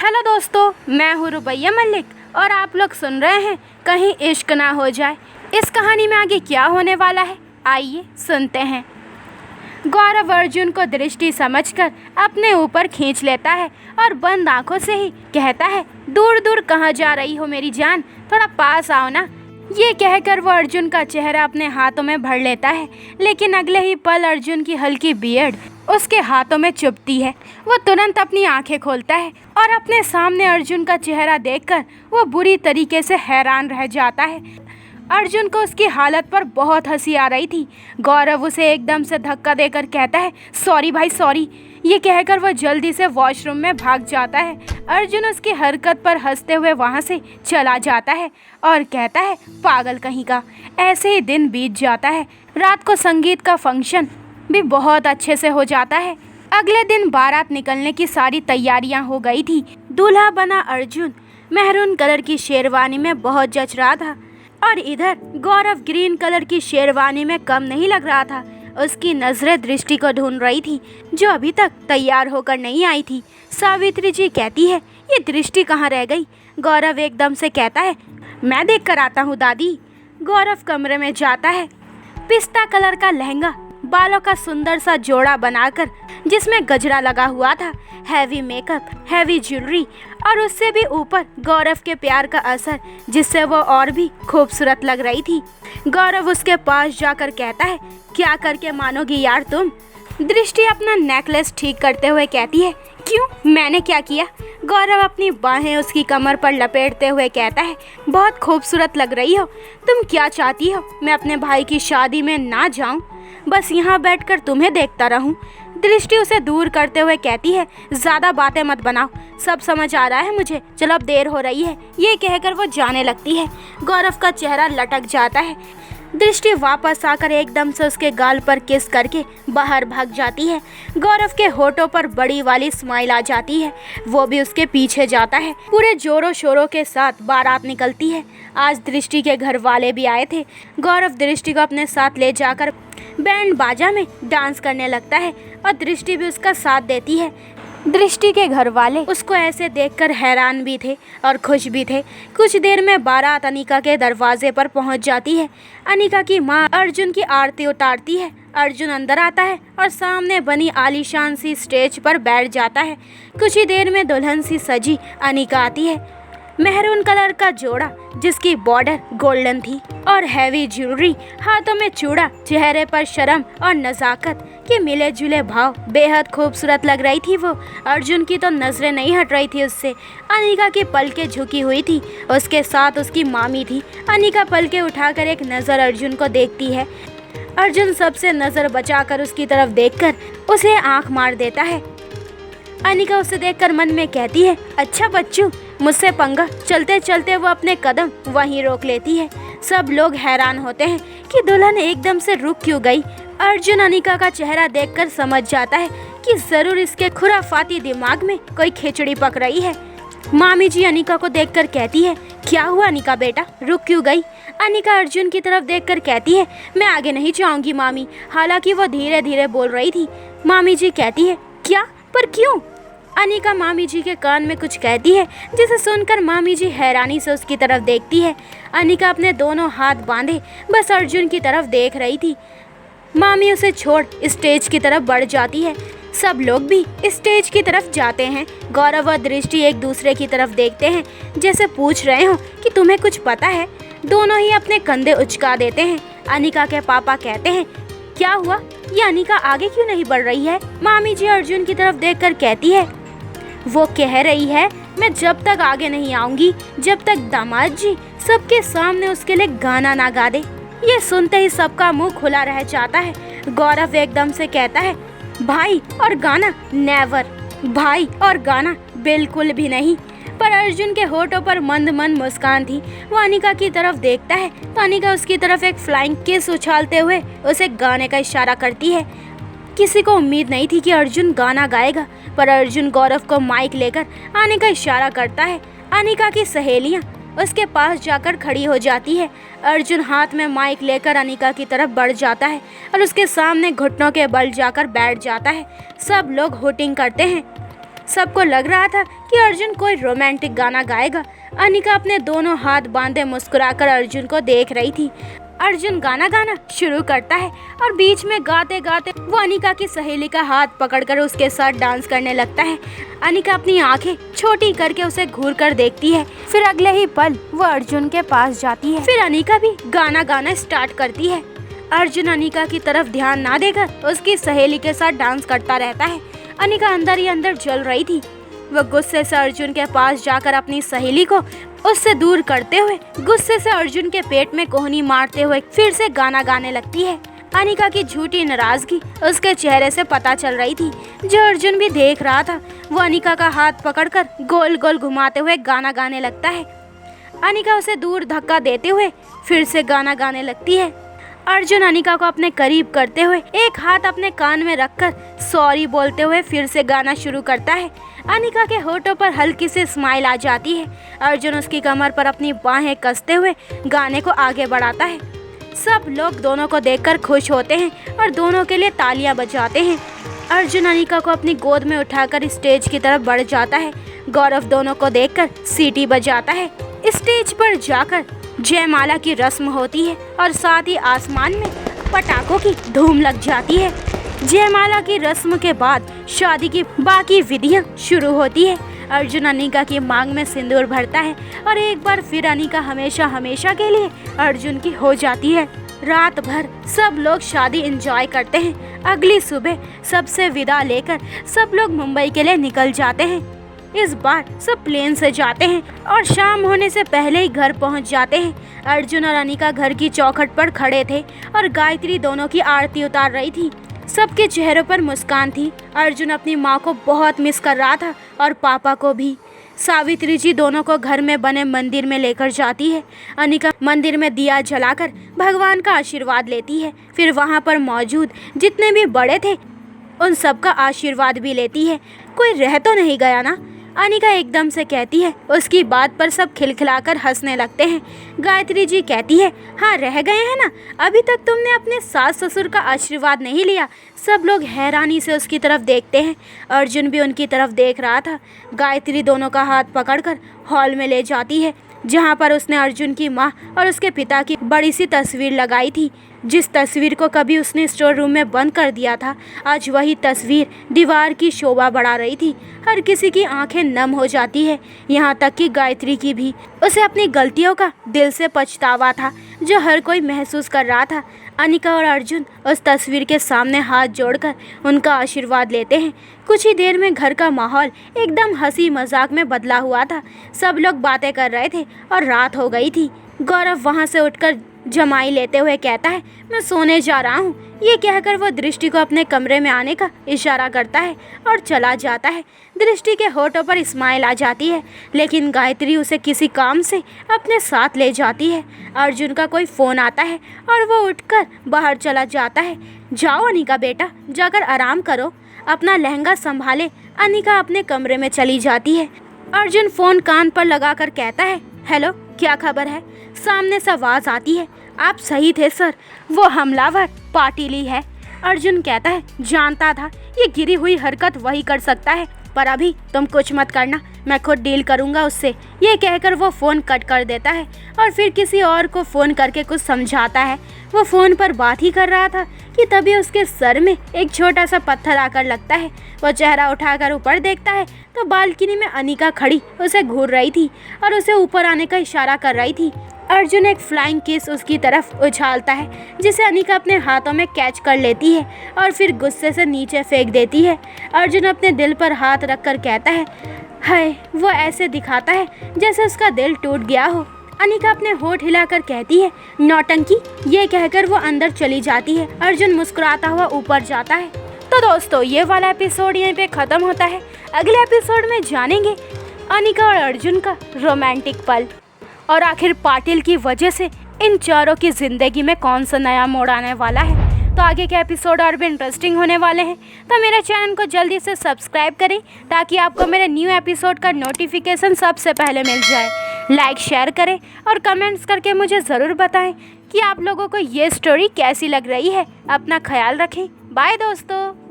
Hello दोस्तों, मैं हूँ रुबैया मलिक और आप लोग सुन रहे हैं कहीं इश्क ना हो जाए। इस कहानी में आगे क्या होने वाला है, आइए सुनते हैं। गौरव अर्जुन को दृष्टि समझकर अपने ऊपर खींच लेता है और बंद आंखों से ही कहता है, दूर दूर कहाँ जा रही हो मेरी जान, थोड़ा पास आओ ना। ये कहकर वो अर्जुन का चेहरा अपने हाथों में भर लेता है, लेकिन अगले ही पल अर्जुन की हल्की बियर्ड उसके हाथों में चुभती है। वो तुरंत अपनी आंखें खोलता है और अपने सामने अर्जुन का चेहरा देखकर वो बुरी तरीके से हैरान रह जाता है। अर्जुन को उसकी हालत पर बहुत हंसी आ रही थी। गौरव उसे एकदम से धक्का देकर कहता है, सॉरी भाई सॉरी। ये कहकर वह जल्दी से वॉशरूम में भाग जाता है। अर्जुन उसकी हरकत पर हंसते हुए वहाँ से चला जाता है और कहता है, पागल कहीं का। ऐसे ही दिन बीत जाता है। रात को संगीत का फंक्शन भी बहुत अच्छे से हो जाता है। अगले दिन बारात निकलने की सारी तैयारियां हो गई थी। दूल्हा बना अर्जुन मेहरून कलर की शेरवानी में बहुत जच रहा था और इधर गौरव ग्रीन कलर की शेरवानी में कम नहीं लग रहा था। उसकी नजरें दृष्टि को ढूंढ रही थी, जो अभी तक तैयार होकर नहीं आई थी। सावित्री जी कहती है, ये दृष्टि कहाँ रह गई। गौरव एकदम से कहता है, मैं देख कर आता हूँ दादी। गौरव कमरे में जाता है। पिस्ता कलर का लहंगा, बालों का सुंदर सा जोड़ा बनाकर जिसमें गजरा लगा हुआ था, हैवी मेकअप, हैवी ज्वेलरी और उससे भी ऊपर गौरव के प्यार का असर, जिससे वो और भी खूबसूरत लग रही थी। गौरव उसके पास जाकर कहता है, क्या करके मानोगी यार तुम। दृष्टि अपना नेकलेस ठीक करते हुए कहती है, क्यों, मैंने क्या किया। गौरव अपनी बाहें उसकी कमर पर लपेटते हुए कहता है, बहुत खूबसूरत लग रही हो। तुम क्या चाहती हो, मैं अपने भाई की शादी में ना जाऊं, बस यहाँ बैठकर तुम्हें देखता रहूं। दृष्टि उसे दूर करते हुए कहती है, ज़्यादा बातें मत बनाओ, सब समझ आ रहा है मुझे, चलो अब देर हो रही है। ये कहकर वो जाने लगती है। गौरव का चेहरा लटक जाता है। दृष्टि वापस आकर एकदम से उसके गाल पर किस करके बाहर भाग जाती है। गौरव के होठों पर बड़ी वाली स्माइल आ जाती है। वो भी उसके पीछे जाता है। पूरे जोरों शोरों के साथ बारात निकलती है। आज दृष्टि के घर वाले भी आए थे। गौरव दृष्टि को अपने साथ ले जाकर बैंड बाजा में डांस करने लगता है और दृष्टि भी उसका साथ देती है। दृष्टि के घर वाले उसको ऐसे देखकर हैरान भी थे और खुश भी थे। कुछ देर में बारात अनिका के दरवाजे पर पहुंच जाती है। अनिका की मां अर्जुन की आरती उतारती है। अर्जुन अंदर आता है और सामने बनी आलीशान सी स्टेज पर बैठ जाता है। कुछ ही देर में दुल्हन सी सजी अनिका आती है। मेहरून कलर का जोड़ा जिसकी बॉर्डर गोल्डन थी और हैवी ज्वेलरी, हाथों में चूड़ा, चेहरे पर शर्म और नजाकत के मिले जुले भाव, बेहद खूबसूरत लग रही थी वो। अर्जुन की तो नजरें नहीं हट रही थी उससे। अनिका की पलकें झुकी हुई थी, उसके साथ उसकी मामी थी। अनिका पलकें उठाकर एक नज़र अर्जुन को देखती है। अर्जुन सबसे नज़र बचाकर उसकी तरफ देखकर उसे आंख मार देता है। अनिका उसे देखकर मन में कहती है, अच्छा बच्चू, मुझसे पंगा। चलते चलते वो अपने कदम वहीं रोक लेती है। सब लोग हैरान होते हैं कि दुल्हन एकदम से रुक क्यों गई। अर्जुन अनिका का चेहरा देखकर समझ जाता है कि जरूर इसके खुराफाती दिमाग में कोई खिचड़ी पक रही है। मामी जी अनिका को देखकर कहती है, क्या हुआ अनिका बेटा, रुक क्यों गई। अनिका अर्जुन की तरफ देखकर कहती है, मैं आगे नहीं जाऊंगी मामी। हालांकि वो धीरे धीरे बोल रही थी। मामी जी कहती है, क्या, पर क्यों। अनिका मामी जी के कान में कुछ कहती है, जिसे सुनकर मामी जी हैरानी से उसकी तरफ देखती है। अनिका अपने दोनों हाथ बांधे बस अर्जुन की तरफ देख रही थी। मामी उसे छोड़ स्टेज की तरफ बढ़ जाती है। सब लोग भी स्टेज की तरफ जाते हैं। गौरव और दृष्टि एक दूसरे की तरफ देखते हैं, जैसे पूछ रहे हो कि तुम्हें कुछ पता है। दोनों ही अपने कंधे उचका देते हैं। अनिका के पापा कहते हैं, क्या हुआ, ये अनिका आगे क्यों नहीं बढ़ रही है। मामी जी अर्जुन की तरफ देखकर कहती है, वो कह रही है, मैं जब तक आगे नहीं आऊंगी जब तक दामाद जी सबके सामने उसके लिए गाना ना गा दे। ये सुनते ही सबका मुंह खुला रह जाता है। गौरव एकदम से कहता है, भाई और गाना नेवर, भाई और गाना बिल्कुल भी नहीं। पर अर्जुन के होठों पर मंद मंद मुस्कान थी। वो अनिका की तरफ देखता है तो अनिका उसकी तरफ एक फ्लाइंग किस उछालते हुए उसे गाने का इशारा करती है। किसी को उम्मीद नहीं थी कि अर्जुन गाना गाएगा, पर अर्जुन गौरव को माइक लेकर आने का इशारा करता है। अनिका की सहेलियां उसके पास जाकर खड़ी हो जाती है। अर्जुन हाथ में माइक लेकर अनिका की तरफ बढ़ जाता है और उसके सामने घुटनों के बल जाकर बैठ जाता है। सब लोग हुटिंग करते हैं। सबको लग रहा था कि अर्जुन कोई रोमांटिक गाना गाएगा। अनिका अपने दोनों हाथ बांधे मुस्कुराकर अर्जुन को देख रही थी। अर्जुन गाना गाना शुरू करता है और बीच में गाते गाते वो अनिका की सहेली का हाथ पकड़कर उसके साथ डांस करने लगता है। अनिका अपनी आंखें छोटी करके उसे घूर कर देखती है। फिर अगले ही पल वो अर्जुन के पास जाती है। फिर अनिका भी गाना गाना स्टार्ट करती है। अर्जुन अनिका की तरफ ध्यान ना देकर उसकी सहेली के साथ डांस करता रहता है। अनिका अंदर ही अंदर जल रही थी। वह गुस्से से अर्जुन के पास जाकर अपनी सहेली को उससे दूर करते हुए गुस्से से अर्जुन के पेट में कोहनी मारते हुए फिर से गाना गाने लगती है। अनिका की झूठी नाराजगी उसके चेहरे से पता चल रही थी, जो अर्जुन भी देख रहा था। वो अनिका का हाथ पकड़कर गोल गोल घुमाते हुए गाना गाने लगता है। अनिका उसे दूर धक्का देते हुए फिर से गाना गाने लगती है। अर्जुन अनिका को अपने करीब करते हुए एक हाथ अपने कान में रखकर सॉरी बोलते हुए फिर से गाना शुरू करता है। अनिका के होठों पर हल्की सी स्माइल आ जाती है। अर्जुन उसकी कमर पर अपनी बाहें कसते हुए गाने को आगे बढ़ाता है। सब लोग दोनों को देखकर खुश होते हैं और दोनों के लिए तालियां बजाते हैं। अर्जुन अनिका को अपनी गोद में उठाकर स्टेज की तरफ बढ़ जाता है। गौरव दोनों को देखकर सीटी बजाता है। स्टेज पर जाकर जयमाला की रस्म होती है और साथ ही आसमान में पटाखों की धूम लग जाती है। जयमाला की रस्म के बाद शादी की बाकी विधियां शुरू होती है। अर्जुन अनिका की मांग में सिंदूर भरता है और एक बार फिर अनिका हमेशा हमेशा के लिए अर्जुन की हो जाती है। रात भर सब लोग शादी एंजॉय करते हैं। अगली सुबह सबसे विदा लेकर सब लोग मुंबई के लिए निकल जाते हैं। इस बार सब प्लेन से जाते हैं और शाम होने से पहले ही घर पहुंच जाते हैं। अर्जुन और अनिका घर की चौखट पर खड़े थे और गायत्री दोनों की आरती उतार रही थी। सबके चेहरों पर मुस्कान थी। अर्जुन अपनी माँ को बहुत मिस कर रहा था और पापा को भी। सावित्री जी दोनों को घर में बने मंदिर में लेकर जाती है। अनिका मंदिर में दिया जलाकर भगवान का आशीर्वाद लेती है। फिर वहाँ पर मौजूद जितने भी बड़े थे उन सबका आशीर्वाद भी लेती है। कोई रह तो नहीं गया ना, अनिका एकदम से कहती है। उसकी बात पर सब खिलखिलाकर हंसने लगते हैं। गायत्री जी कहती है, हाँ रह गए हैं ना, अभी तक तुमने अपने सास ससुर का आशीर्वाद नहीं लिया। सब लोग हैरानी से उसकी तरफ देखते हैं। अर्जुन भी उनकी तरफ देख रहा था। गायत्री दोनों का हाथ पकड़कर हॉल में ले जाती है, जहाँ पर उसने अर्जुन की माँ और उसके पिता की बड़ी सी तस्वीर लगाई थी। जिस तस्वीर को कभी उसने स्टोर रूम में बंद कर दिया था, आज वही तस्वीर दीवार की शोभा बढ़ा रही थी। हर किसी की आंखें नम हो जाती है, यहाँ तक कि गायत्री की भी। उसे अपनी गलतियों का दिल से पछतावा था, जो हर कोई महसूस कर रहा था। अनिका और अर्जुन उस तस्वीर के सामने हाथ जोड़कर उनका आशीर्वाद लेते हैं। कुछ ही देर में घर का माहौल एकदम हंसी मजाक में बदला हुआ था। सब लोग बातें कर रहे थे और रात हो गई थी। गौरव वहाँ से उठकर जमाई लेते हुए कहता है, मैं सोने जा रहा हूँ। ये कहकर वो दृष्टि को अपने कमरे में आने का इशारा करता है और चला जाता है। दृष्टि के होठों पर स्माइल आ जाती है, लेकिन गायत्री उसे किसी काम से अपने साथ ले जाती है। अर्जुन का कोई फ़ोन आता है और वो उठकर बाहर चला जाता है। जाओ अनिका बेटा, जाकर आराम करो, अपना लहंगा संभाले। अनिका अपने कमरे में चली जाती है। अर्जुन फ़ोन कान पर लगाकर कहता है, हेलो, क्या खबर है? सामने से आवाज़ आती है, आप सही थे सर, वो हमलावर पाटिली है। अर्जुन कहता है, जानता था ये गिरी हुई हरकत वही कर सकता है, पर अभी तुम कुछ मत करना, मैं खुद डील करूंगा उससे। ये कहकर वो फ़ोन कट कर देता है और फिर किसी और को फ़ोन करके कुछ समझाता है। वो फ़ोन पर बात ही कर रहा था कि तभी उसके सर में एक छोटा सा पत्थर आकर लगता है। वो चेहरा उठाकर ऊपर देखता है तो बालकनी में अनिका खड़ी उसे घूर रही थी और उसे ऊपर आने का इशारा कर रही थी। अर्जुन एक फ्लाइंग किस उसकी तरफ उछालता है, जिसे अनिका अपने हाथों में कैच कर लेती है और फिर गुस्से से नीचे फेंक देती है। अर्जुन अपने दिल पर हाथ रखकर कहता है, हाय, वो ऐसे दिखाता है जैसे उसका दिल टूट गया हो। अनिका अपने होठ हिलाकर कहती है, नौटंकी। ये कहकर वो अंदर चली जाती है। अर्जुन मुस्कुराता हुआ ऊपर जाता है। तो दोस्तों, ये वाला एपिसोड यहीं पे ख़त्म होता है। अगले एपिसोड में जानेंगे अनिका और अर्जुन का रोमांटिक पल और आखिर पाटिल की वजह से इन चारों की ज़िंदगी में कौन सा नया मोड़ आने वाला है। तो आगे के एपिसोड और भी इंटरेस्टिंग होने वाले हैं, तो मेरे चैनल को जल्दी से सब्सक्राइब करें ताकि आपको मेरे न्यू एपिसोड का नोटिफिकेशन सबसे पहले मिल जाए। लाइक शेयर करें और कमेंट्स करके मुझे ज़रूर बताएं कि आप लोगों को ये स्टोरी कैसी लग रही है। अपना ख्याल रखें। बाय दोस्तों।